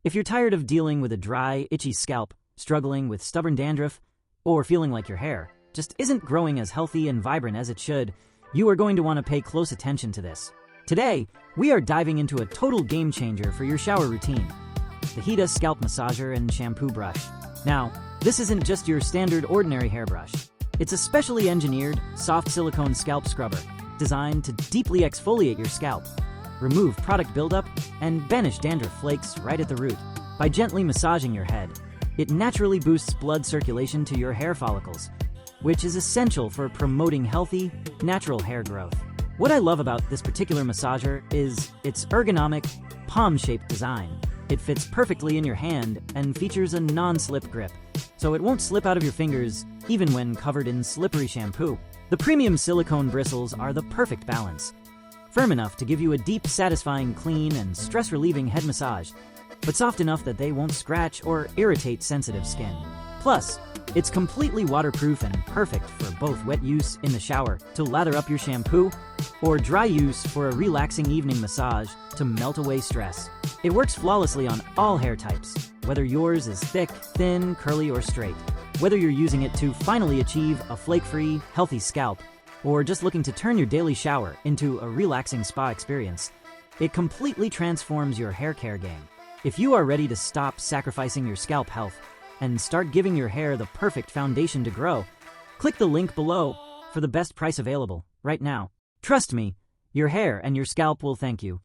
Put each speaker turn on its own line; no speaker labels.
If you're tired of dealing with a dry, itchy scalp, struggling with stubborn dandruff, or feeling like your hair just isn't growing as healthy and vibrant as it should, you are going to want to pay close attention to this. Today, we are diving into a total game changer for your shower routine: the HEETA Scalp Massager and Shampoo Brush. Now, this isn't just your standard ordinary hairbrush. It's a specially engineered, soft silicone scalp scrubber designed to deeply exfoliate your scalp, remove product buildup, and banish dandruff flakes right at the root. By gently massaging your head, it naturally boosts blood circulation to your hair follicles, which is essential for promoting healthy, natural hair growth. What I love about this particular massager is its ergonomic, palm-shaped design. It fits perfectly in your hand and features a non-slip grip, so it won't slip out of your fingers even when covered in slippery shampoo. The premium silicone bristles are the perfect balance, firm enough to give you a deep, satisfying, clean, and stress-relieving head massage, but soft enough that they won't scratch or irritate sensitive skin. Plus, it's completely waterproof and perfect for both wet use in the shower to lather up your shampoo or dry use for a relaxing evening massage to melt away stress. It works flawlessly on all hair types, whether yours is thick, thin, curly, or straight. Whether you're using it to finally achieve a flake-free, healthy scalp, or just looking to turn your daily shower into a relaxing spa experience, it completely transforms your hair care game. If you are ready to stop sacrificing your scalp health and start giving your hair the perfect foundation to grow, click the link below for the best price available right now. Trust me, your hair and your scalp will thank you.